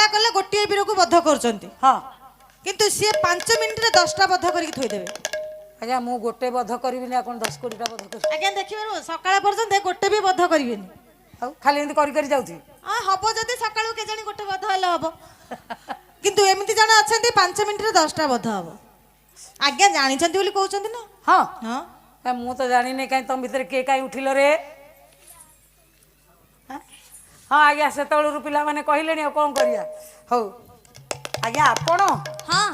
मना कले गोटे वीर को बध कर हाँ किंतु सी 5 मिनिट रे 10टा बध करके थोई देबे आज्ञा मु गोटे बध करबिनी आपण 10 कोटीटा बध कर आज्ञा देखिबे सकाळ पर्यंत गोटे भी बध करिवेनी खाली एंती करी जाउथि हां हबो जदी सकाळू के जानी गोटे बध हला हबो किंतु एमिति जण अछंती 5 मिनिट रे 10टा बध हबो आज्ञा जानि छंती बोली कहउछंती ना हाँ हां मु तो जानी नहीं कहीं तुम भीतर के कहीं उठिल रे हाँ आज्ञा से पिला माने कहले कौन करिया हौ आज्ञा आपण हाँ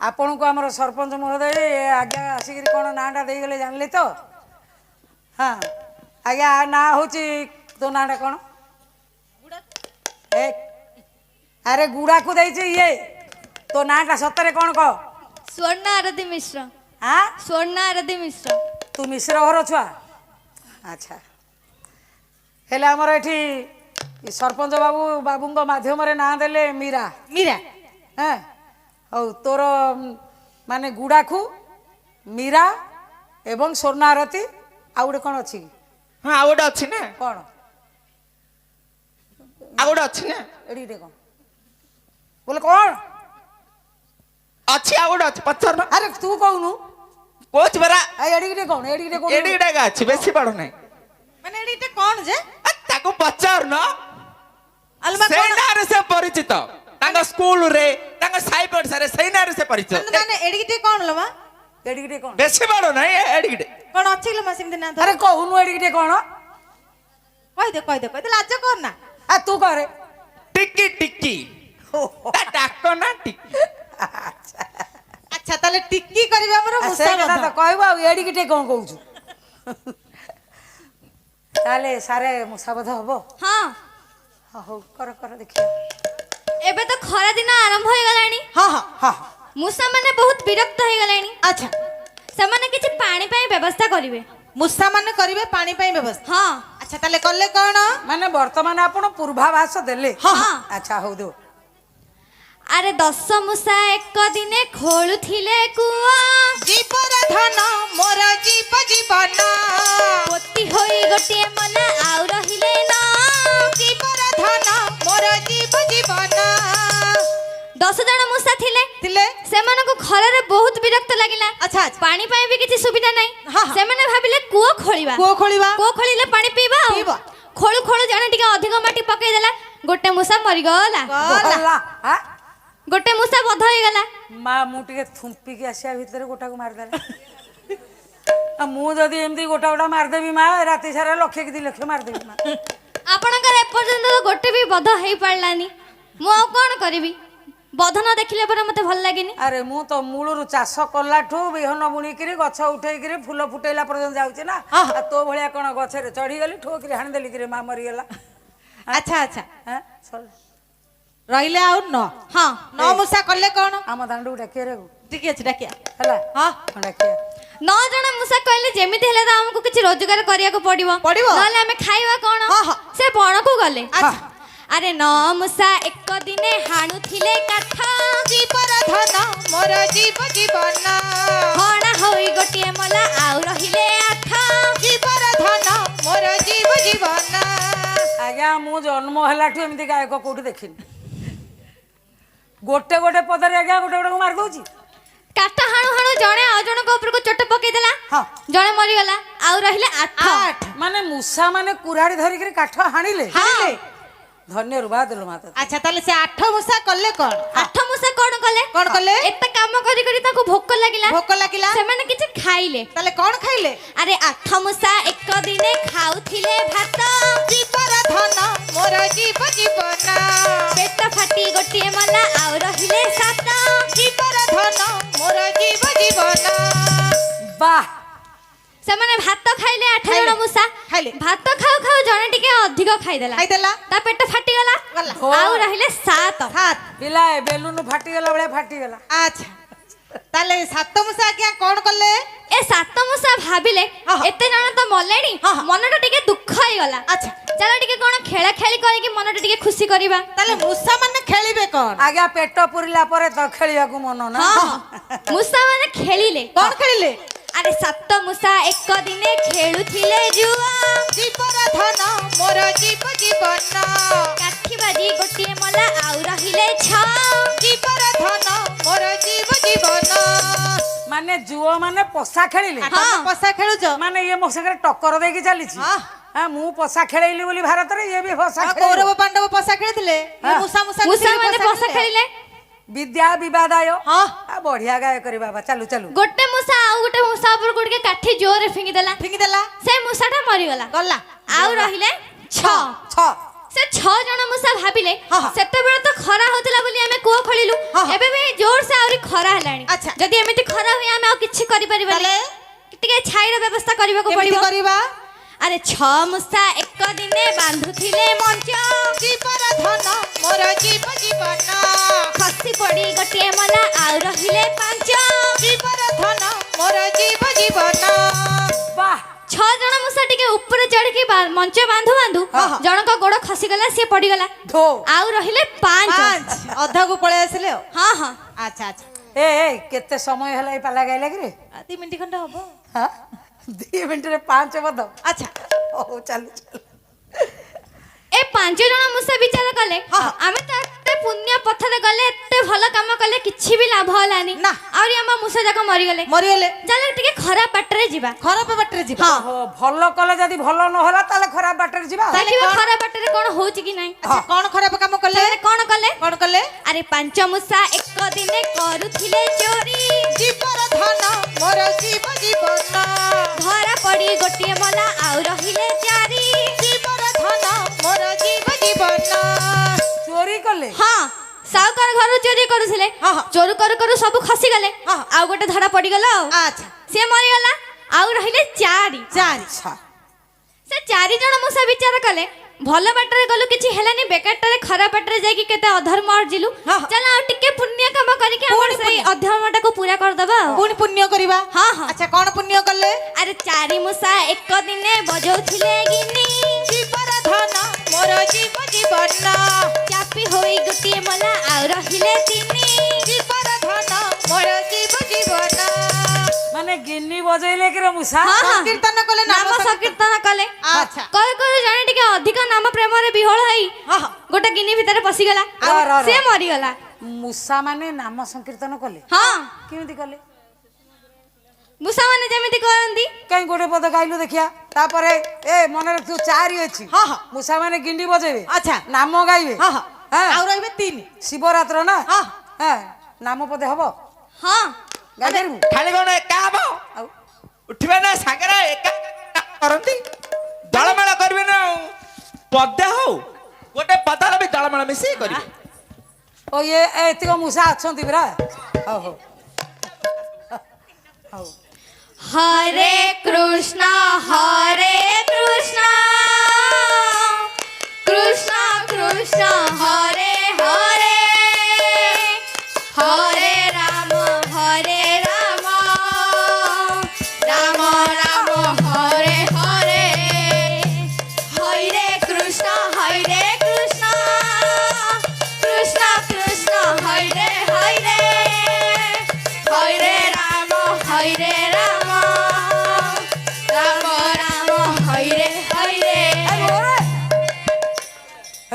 आपण को आमर सरपंच महोदय आज्ञा आसिक कौन नाटा देगले जानले तो हाँ आज्ञा ना हूँ तो नाटा कौन अरे गुड़ा को दे ये तो नाटा सतरे कौन कह स्वर्ण आरती मिश्र हाँ स्वर्ण आरती मिश्र तू मिश्र घर छुआ अच्छा हेले आमर एठी सरपंच बाबू बाबू माध्यम ना देले मीरा मीरा हाँ हौ तोर माने गुड़ाखू मीरा एवं स्वर्ण आरती आ गोटे कौन अच्छी हाँ आउ गोटे अच्छी ना कौन आउ गोटे अच्छी ना एडी कौन बोले कौन अच्छी आउ गोटे अच्छी पत्थर ना अरे तू कहूनु कोच बरा एडी कौन एडी कौन एडी डेगा अच्छी बेसी पड़ो नहीं माने एडी कौन जे ताको पचार न अलमा कौन सेनारे से परिचित तांगा स्कूल रे तांगा साई पड़सा रे सेनारे से परिचित माने एडी कौन लमा एडी कौन बेसी पड़ो नहीं एडी कौन अछि लमा सिमते ना अरे कहूनु एडी कौन कह दे लाज कर ना आ तू करे टिक्की टिक्की ता डाको ना टिक्की अच्छा ताले टिक्की करबे हमर से मुसा कथा तो कहबो एडी कौन कहूछु ताले सारे मुसाबध हबो हाँ हो कर देखिए एबे तो खरा दिन आरंभ हो गलानी हां हां हां मूसा माने बहुत विरक्त हो गलानी अच्छा से माने किछि पानी पई व्यवस्था करिवे मुसा माने करिवे पानी पई व्यवस्था हाँ अच्छा ताले करले कोन माने वर्तमान आपण पूर्वाभास देले हाँ अच्छा हो दो अरे 10 मूसा एक दिने खोलुथिले कुआ जीवर धन मोर जीव जीवन पोती होई गोटे मना आउ रहिले ना जीवर धन मोर जीव जीवन 10 जण मूसा थिले सेमानको खरारे बहुत विरक्त लागिला अच्छा अच्छा पानी पाए भी किछि सुविधा नै हाँ, हाँ। सेमाने भाबिले कुओ खोलिबा को खोलिबा कुओ खोलिले पानी पीबा पीबा। खोलु खोलु जणे टिके अधिक माटी पकई देला गोटे मूसा मरि गला गला हां गोटे मूसा बध होई गला माँ मुझे थुम्पी के आसिया भितर गोटा को मारदे मु जदि एमती गोटा गोटा मारदेवी माँ राति सारा लक्षे कि 2 लक्ष मारदेवी माँ आपणकर एपर्यंत गोटे भी बध हेई पड़लानी मु आ कोन करबी बध न देखिले पर मते भल लागेनी अरे मु तो मूलरू चाष कलाठू बिहन बुणिकी गछ उठेकरी फूल फुटेला पर्यंत जाऊँचे ना आ तो भाया कौन गछे चढ़ी गली ठोकरी हाणिदेली कि माँ मरीगला अच्छा अच्छा हाँ रहिले आउ न हां न मुसा करले कोन आम दांडू डाकिया रे ठीक अछि डाकिया है हां डाकिया 9 जण मूसा कहले जेमिति हेले त हमकु किछि रोजगार करिया को पड़िबो नले हमें खाइबा कोन हाँ, हाँ। से बण को गले अच्छा अरे 9 मूसा एक दिने हाणु थिले काठ जीवर धन मोर जीव जीवन हणा होई गोटिए मला आउ रहिले आठ जीवर धन मोर जीव जीवन आज्ञा मु जन्म हेलाठू एमती गायक कोठी देखिनी गोटे गोटे पदरे आज्ञा गोटे गोटे को मार दउची काठ हाणु हाणु जणे आ जण को ऊपर को चोट पकई देला हाँ जणे मरि गला आउ रहिले आठ माने मूसा माने कुराड़ी धरिक काठ हाणिले हां धन्य रुबा देलो माता अच्छा ताले से 8 मुसा करले कोन आठ मूसा कोन कले एते काम करी करी ताको भोक लागिला भोक लागिला से माने किछि खाइले ताले कोन खाइले अरे 8 मूसा एक दिने खाउथिले भात जीवर धन मोर जीव जीवन पेट फाटी गोटिए मला आउ रहिले 7 जीवर धन मोर जीव जीवन वाह से माने भात खाइले 8 खाइले। जण मूसा खाइले। भात खाउ खाउ जणे टिके अधिक खाइदेला खाइदेला ता पेट फाटी गला गला। आउ रहिले 7 हाथ पिला बेलून फाटी गला बळे फाटी गला अच्छा ताले 7 मुसा क्या कोन करले ए 7 मूसा भाबिले हाँ, हाँ। एते जण त मलेनी हाँ, हाँ। मनटा टिके दुख होई गला अच्छा चलो टिके कोन खेला खेली करी कि मनटा टिके खुशी करिबा ताले मुसा माने खेलिबे कोन आज्ञा पेट पुरिला परे तो खेलिया को मन ना हां मूसा माने खेलिले कोन खेलिले अरे 7 मूसा एक दिने खेलुथिले जुआ जीवर धन मोर जीव जीवन काठी बाजी ଗୋଟିଏ ମଲା ଆଉ ରହିଲେ ଛଅ। ଜୀବର ଧନ ମୋର ଜୀବ ଜୀବନ। ମାନେ ଯୁଅ ମାନେ ପଶା ଖେଳିଲେ ତମେ ପଶା ଖେଳୁଛ? ମାନେ ଇଏ ମୋ ସାଙ୍ଗରେ ଟକ୍କର ଦେଇକି ଚାଲିଛି। ହଁ। ହଁ ମୁଁ ପଶା ଖେଳେଇଲି ବୋଲି ଭାରତରେ ଇଏ ବି ପଶା ଖେଳିବ। କୌରବ ପାଣ୍ଡବ ପଶା ଖେଳିଥିଲେ, ଇଏ ମୂଷା ମୂଷା ମିଶିକି ମାନେ ପଶା ଖେଳିଲେ। ବିଦ୍ୟା ବିବାଦାୟ। ହଁ। ବଢିଆ ଗାୟ କରି ବାବା ଚାଲୁ ଚାଲୁ। ଗୋଟେ ମୂଷା ଆଉ ଗୋଟେ ମୂଷା ଉପରକୁ ଟିକେ କାଠି ଜୋରରେ ଫିଙ୍ଗିଦେଲା। ଫିଙ୍ଗିଦେଲା, ସେ ମୂଷାଟା ମରିଗଲା। ଗଲା। ଆଉ ରହିଲେ ଛଅ। ଛଅ। ସେ 6 ଜଣ ମୂଷା ଭାବିଲେ ହଁ, ହଁ। ସେତେବେଳେ ତ ଖରା ହଉଥିଲା ବୋଲି ଆମେ କୂଅ ଖୋଳିଲୁ, ହଁ, ହଁ। ଏବେ ବି ଜୋର ସେ ଆହୁରି ଖରା ହେଲାଣି। ଆଚ୍ଛା। ଯଦି ଏମିତି ଖରା ହୁଏ ଆମେ ଆଉ କିଛି କରିପାରିବାନି, ତାହେଲେ? ଟିକେ ଛାଇର ବ୍ୟବସ୍ଥା କରିବାକୁ କେମିତି ପଡିବ। କରିବା? ଆରେ 6 ମୂଷା ଏକ ଦିନେ ବାନ୍ଧୁଥିଲେ ମଞ୍ଚ। ଜୀବର ଧନ ମୋର ଜୀବ ଜୀବନ। ଖସି ପଡି ଗୋଟିଏ ମଲା ଆଉ ରହିଲେ 5। ଜୀବର ଧନ ମୋର ଜୀବ ଜୀବନ। ବାହ 6 ଜଣ ମୂଷା ଟିକେ ଉପରେ ଚଢିକି ମଞ୍ଚ ବାନ୍ଧୁ ବାନ୍ଧୁ ହଁ, ହଁ। ଜଣଙ୍କ ଗୋଡ ଖସିଗଲା, ସିଏ ପଡିଗଲା। ଢୋ। ଆଉ ରହିଲେ 5। 5 ଅଧାକୁ ପଳେଇ ଆସିଲେ ଆଉ। ହଁ ହଁ। ଆଚ୍ଛା ଆଚ୍ଛା, ଏ କେତେ ସମୟ ହେଲା ଏଇ ପାଲା ଗାଇଲା କିରେ? 2 ମିନିଟ୍ ଖଣ୍ଡେ ହବ। ହଁ 2 ମିନିଟରେ 5 ବଦ। ଆଚ୍ଛା, ହଉ ଚାଲୁ ଚାଲୁ। ଏ 5 ଜଣ ମୂଷା ବିଚାର କଲେ ହଁ, ହଁ। ଆମେ ତ ଏତେ ପୁଣ୍ୟ ପଥରେ ଗଲେ, ଏତେ ଭଲ କାମ କଲେ, କିଛି ବି ଲାଭ ହେଲାନି। ନା। ଆହୁରି ଆମ ମୂଷା ଯାକ ମରିଗଲେ। ମରିଗଲେ। ଚାଲ ଟିକେ ଖରାପ ବାଟରେ ଯିବା। ଖରାପ ବାଟରେ ଯିବା। ହଁ। ଓହୋ, ଭଲ କଲେ ଯଦି ଭଲ ନହେଲା ତାହେଲେ ଖରାପ ବାଟରେ ଯିବା। ଦେଖିବା ଖରାପ ବାଟରେ କଣ ହଉଛି କି ନାହିଁ। ଆଚ୍ଛା, କଣ ଖରାପ କାମ କଲେ? ସେମାନେ କଣ କଲେ? କଣ କଲେ? ଆରେ 5 ମୂଷା ଏକ ଦିନେ କରୁଥିଲେ ଚୋରି। ଜୀବର ଧନ ମୋର ଜୀବ ଜୀବନ। ଧରା ପଡି ଗୋଟିଏ ମଲା ଆଉ ରହିଲେ 4। ଜୀବର ଧନ ମୋର ଜୀବ ଜୀବନ। ଚୋରି କଲେ। ହଁ, ସାଉକାର ଘରୁ ଚୋରି କରୁଥିଲେ। ହଁ, ହଁ। ଚୋରି କରୁ କରୁ ସବୁ ଖସିଗଲେ। ହଁ, ହଁ। ଆଉ ଗୋଟେ ଧରା ପଡିଗଲା ଆଉ। ଆଚ୍ଛା, ସିଏ ମରିଗଲା, ଆଉ ରହିଲେ 4। 4। ସେ 4 ଜଣ ମୂଷା ବିଚାର କଲେ ଭଲ ବାଟରେ ଗଲୁ କିଛି ହେଲାନି, ବେକାରଟାରେ ଖରାପ ବାଟରେ ଯାଇକି କେତେ ଅଧର୍ମ ଅର୍ଜିଲୁ। ହଁ, ହଁ। ଚାଲ ଆଉ ଟିକେ ପୁଣ୍ୟ କାମ କରିକି ଆମର ପୁଣି ସେଇ ପୁଣ୍ୟ। ଅଧର୍ମଟାକୁ ପୁରା କରିଦବା ଆଉ। ପୁଣି ପୁଣ୍ୟ କରିବା। ହଁ, ହଁ। ଆଚ୍ଛା, କଣ ପୁଣ୍ୟ କଲେ? ଆରେ 4 ମୂଷା ଏକ ଦିନେ ବଜଉଥିଲେ ଗିନି। ଜୀବର ଧନ ମୋର ଜୀବ ଜୀବନ। ଚାପି ହୋଇ ଗୋଟିଏ ମଲା ଆଉ ରହିଲେ 3। ଜୀବର ଧନ ମୋର ଜୀବ ଜୀବନ। ମାନେ ଗିନି ବଜେଇଲେ କିରେ ମୂଷା? ହଁ, ହଁ। ସଂକୀର୍ତ୍ତନ କଲେ, ନାମ ସଂକୀର୍ତ୍ତନ କଲେ। ଆଚ୍ଛା। କରେ କରେ ଜଣେ ଟିକେ ଅଧିକ ନାମ ପ୍ରେମରେ ବିହଳ ହେଇ ହଁ, ହଁ। ଗୋଟେ ଗିନି ଭିତରେ ପଶିଗଲା, ର। ସିଏ ମରିଗଲା। ମୂଷା ମାନେ ନାମ ସଂକୀର୍ତ୍ତନ କଲେ? ହଁ, କେମିତି କଲେ? ମୂଷା ମାନେ ଯେମିତି କରନ୍ତି। କାଇଁ ଗୋଟେ ପଦ ଗାଇଲୁ ଦେଖିଆ। ତାପରେ ଏ ମନେ ରଖିଥିବୁ 4 ଅଛି। ହଁ, ହଁ। ମୂଷା ମାନେ ଗିଣ୍ଡି ବଜେଇବେ। ଆଚ୍ଛା। ନାମ ଗାଇବେ। ହଁ, ହଁ। ହଁ। ଆଉ ରହିବେ 3। ଶିବରାତ୍ର ନା? ହଁ। ହଁ ନାମ ପଦେ ହବ ହଁ, ଗାଇ ପାରିବୁ? ଖାଲି କଣ ଏକା ହବ? ଆଉ ଉଠିବେ ନା ସାଙ୍ଗରେ ଏକା କରନ୍ତି, ଦଳମେଳ କରିବେ ନା ଆଉ। ପଦେ ହଉ ଗୋଟେ ପଦାରେ ବି ଦଳମେଳ ମିଶିକି କରିବେ। ଓ ଇଏ ଏତିକ ମୂଷା ଅଛନ୍ତି ପରା। ହଉ ହଉ ହଉ। ହରେ କୃଷ୍ଣ କୃଷ୍ଣ କୃଷ୍ଣ ହରେ ହରେ, ହରେ ରାମ ରାମ ରାମ ହରେ ହରେ, ହରେ କୃଷ୍ଣ କୃଷ୍ଣ କୃଷ୍ଣ ହରେ ହରେ, ହରେ ରାମ ରାମ ରାମ ହରେ ହରେ।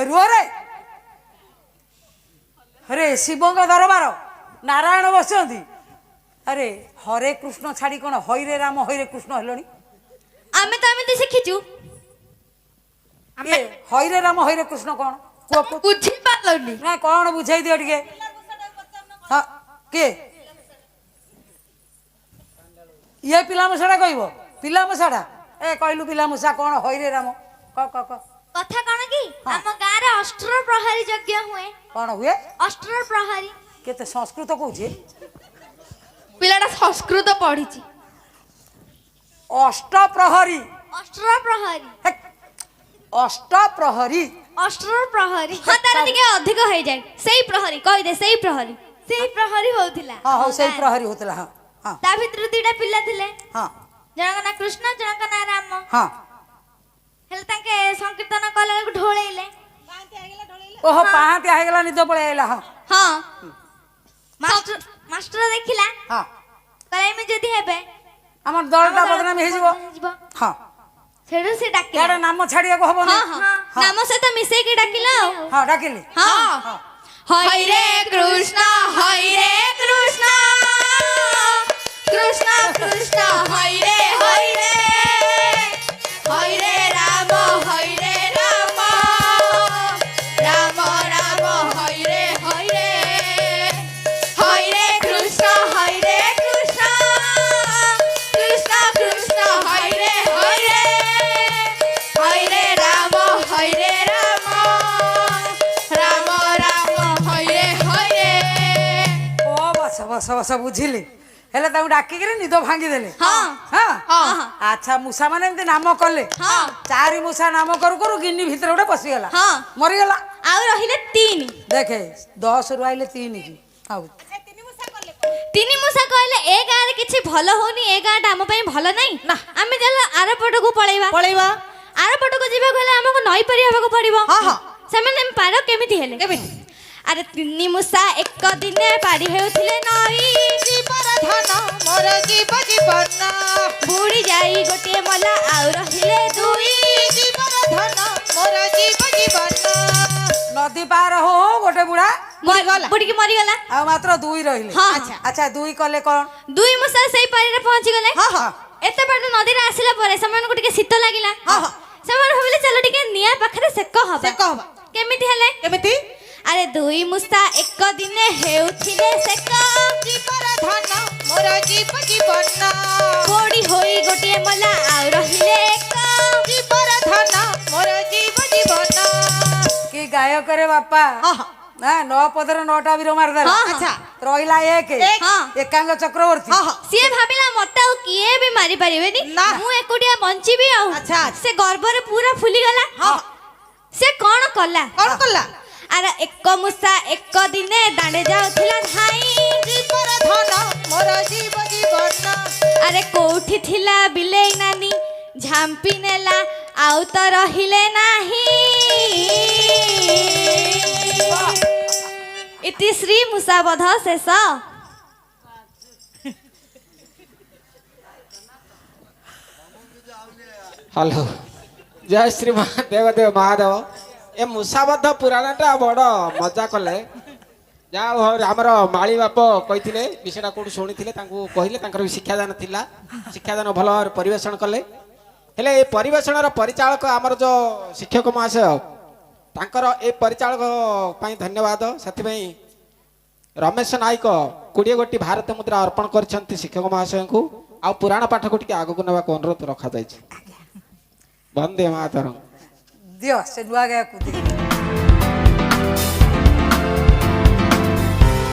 ରୁହ ରେ। ଆରେ ଶିବଙ୍କ ଦରବାର ନାରାୟଣ ବସିଛନ୍ତି। ଆରେ ହରେ କୃଷ୍ଣ ଛାଡ଼ି କଣ ହଇରେ ରାମ ହଇରେ କୃଷ୍ଣ ହେଲଣି? ଆମେ ତ ଏମିତି ଶିଖିଛୁ। ଇଏ ହଇରେ ରାମ ହଇରେ କୃଷ୍ଣ କଣ କୁହ କୁହ? ବୁଝି ପାରିଲନି? ନା କଣ ବୁଝେଇ ଦିଅ ଟିକେ। ହଁ କିଏ? ଇଏ ପିଲା ମୂଷାଟା କହିବ? ପିଲା ମୂଷାଟା ଏ କହିଲୁ ପିଲା ମୂଷା କଣ ହଇରେ ରାମ କ କ କ କଥା କଣ କି ଆମ ଗାଁରେ ଅଷ୍ଟର ପ୍ରହରୀ ଯଜ୍ଞ ହୁଏ। କଣ ହୁଏ? ଅଷ୍ଟର ପ୍ରହରୀ। କେତେ ସଂସ୍କୃତ କହୁଛି? ପିଲାଟା ସଂସ୍କୃତ ପଢିଛି। ଅଷ୍ଟପ୍ରହରୀ। ଅଷ୍ଟର ପ୍ରହରୀ। ହେ, ଅଷ୍ଟପ୍ରହରୀ। ଅଷ୍ଟର ପ୍ରହରୀ। ହଁ ତାର ଟିକେ ଅଧିକ ହେଇଯାଏ। ସେଇ ପ୍ରହରୀ କହିଦେ, ସେଇ ପ୍ରହରୀ ହଉଥିଲା। ହଁ ହଉ ସେଇ ପ୍ରହରୀ ହଉଥିଲା। ହଁ ହଁ ତା ଭିତରୁ 2ଟା ପିଲା ଥିଲେ, ହଁ ଜଣଙ୍କ ନାଁ କୃଷ୍ଣ, ଜଣଙ୍କ ନାଁ ରାମ। ହଁ। ହେଲେ ତାଙ୍କେ ସଂକୀର୍ତ୍ତନ କଲା ବେଳକୁ ଢୋଳେଇଲେ। ଓହୋ ପାହାନ୍ତିଆ ହେଇଗଲା, ନିଦ ପଳେଇ ଆଇଲା। ହଁ ହଁ, ମାଷ୍ଟର ଦେଖିଲା, ହଁ କହିଲା ଏମିତି ଯଦି ହେବେ ଆମର ଦଳଟା ବଦନାମୀ ହେଇଯିବ। ହଁ ସେଠୁ ସେ ଡାକିଲା ତାର ନାମ ଛାଡିବାକୁ ହବ ହଁ ନା ହଁ ନାମ ସହିତ ମିଶେଇକି ଡାକିଲା ଆଉ ହଁ ଡାକିଲି ହଁ ହଇରେ କୃଷ୍ଣ ହଇରେ କୃଷ୍ଣ କୃଷ୍ଣ କୃଷ୍ଣ ହଇରେ ହଇରେ ହଇରେ ରାମ ରାମ ରାମ ହଇରେ ହଇରେ ହଇରେ କୃଷ୍ଣ କୃଷ୍ଣ କୃଷ୍ଣ ହଇରେ ହଇରେ ହଇରେ ରାମ ରାମ ରାମ ହଇରେ ହଇରେ ଓ ବସ ବସ ବସ ବୁଝିଲି ହେଲେ ତାକୁ ଡାକିକିରି ନିଦ ଭାଙ୍ଗିଦେଲେ ହଁ ହଁ ହଁ ଆଚ୍ଛା ମୂଷା ମାନେ ଏମିତି ନାମ କଲେ ହଁ ଚାରି ମୂଷା ନାମ କରୁ କରୁ ଗିନି ଭିତରେ ଗୋଟେ ପଶିଗଲା ହଁ ମରିଗଲା ଆଉ ରହିଲେ 3 ଦେଖେ 10 ରୁ ଆଇଲେ 3 କି ହଉ ତିନି ମୂଷା କହିଲେ ଏ ଗାଁରେ କିଛି ଭଲ ହଉନି ଏ ଗାଁଟା ଆମ ପାଇଁ ଭଲ ନାହିଁ ନା। ଆମେ ଚାଲ ଆର ପଟକୁ ପଳେଇବା ଆର ପଟକୁ ଯିବାକୁ ହେଲେ ଆମକୁ ନଈ ପାରି ହେବାକୁ ପଡିବ ହଁ, ହଁ। ସେମାନେ ପାର କେମିତି ହେଲେ କେମିତି? ଆରେ ତିନି ମୂଷା ଏକ ଦିନେ ପାରି ହେଉଥିଲେ ନଈ ଜୀବନ ଧନ ମୋର ଜୀବନ ବୁଡି ଯାଇ ଗୋଟିଏ ମଲା ଆଉ ରହିଲେ 2 ଜୀବନ ଧନ ମୋର ଜୀବନ ନଦୀ ପାର ହଉ ହଉ ଗୋଟେ ବୁଢା ବୁଡିକି ମରିଗଲା ଆଉ ମାତ୍ର 2 ରହିଲେ ହଁ, ଆଚ୍ଛା ଆଚ୍ଛା 2 କଲେ କଣ 2 ମୂଷା ସେଇ ପାରିରେ ପହଞ୍ଚିଗଲେ ହଁ ହଁ ଏତେ ବାଟ ନଦୀରେ ଆସିଲା ପରେ ସେମାନଙ୍କୁ ଟିକେ ଶୀତ ଲାଗିଲା ହଁ, ହଁ। ସେମାନେ ଭାବିଲେ ଚାଲ ଟିକେ ନିଆଁ ପାଖରେ ସେକ ହବା ସେକ ହବା। କେମିତି ହେଲେ କେମିତି ଆରେ 2 ମୂଷା ଏକ ଦିନେ ହେଉଥିଲେ ସେକ ଜୀବନ ଧନ ମୋର ଜୀବନ ପୋଡି ହୋଇ ଗୋଟିଏ ମଲା ଆଉ ରହିଲେ ଏକ ଜୀବନ ଧନ ମୋର ଜୀବନ କି ଗାୟକ ରେ ବାପା ହଁ ହଁ ନା 9 ପଦର 9ଟା ବୀର ମାରିଦେଲା ହଁ, ହଁ। ଆଚ୍ଛା ରହିଲା 1 ହଁ। ଏକାଙ୍ଗ ଚକ୍ରବର୍ତ୍ତୀ ହଁ ହଁ ସିଏ ଭାବିଲା ମତେ ଆଉ କିଏ ବି ମାରି ପାରିବେନି ନା। ମୁଁ ଏକୁଟିଆ ବଞ୍ଚିବି ଆଉ ଆଚ୍ଛା। ସେ ଗର୍ବରେ ପୁରା ଫୁଲିଗଲା ହଁ। ସେ କଣ କଲା କଣ କଲା ଆରେ ଏକ ମୂଷା ଏକ ଦିନେ ଦାଣ୍ଡେ ଯାଉଥିଲା ଧାଇଁ ଜୀବନ ଧନ ମୋର ଜୀବନ ଆରେ କୋଉଠି ଥିଲା ବିଲେଇ ନାନୀ ଝାମ୍ପି ନେଲା ଆଉ ତ ରହିଲେ ନାହିଁ ଇତି ଶ୍ରୀ ମୂଷାବଧ ଶେଷ ହ୍ୟାଲୋ ଜୟ ଶ୍ରୀ ଦେବଦେବ ମହାଦେବ ଏ ମୂଷାବଦ୍ଧ ପୁରାଣଟା ବଡ଼ ମଜା କଲେ ଯାହା ହଉ ଆମର ମାଳି ବାପ କହିଥିଲେ ବିଷୟଟା କୋଉଠି ଶୁଣିଥିଲେ ତାଙ୍କୁ କହିଲେ ତାଙ୍କର ବି ଶିକ୍ଷାଦାନ ଥିଲା ଶିକ୍ଷାଦାନ ଭଲ ଭାବରେ ପରିବେଷଣ କଲେ ହେଲେ ଏ ପରିବେଷଣର ପରିଚାଳକ ଆମର ଯେଉଁ ଶିକ୍ଷକ ମହାଶୟ ତାଙ୍କର ଏ ପରିଚାଳକ ପାଇଁ ଧନ୍ୟବାଦ ସେଥିପାଇଁ ରମେଶ ନାୟକ 20 ଗୋଟି ଭାରତ ମୁଦ୍ରା ଅର୍ପଣ କରିଛନ୍ତି ଶିକ୍ଷକ ମହାଶୟଙ୍କୁ ଆଉ ପୁରାଣ ପାଠକୁ ଟିକେ ଆଗକୁ ନେବାକୁ ଅନୁରୋଧ ରଖାଯାଇଛି ବନ୍ଦେ ମାତରମ୍ ଦିଅ ସେ ନୂଆ ଗାୟକୁ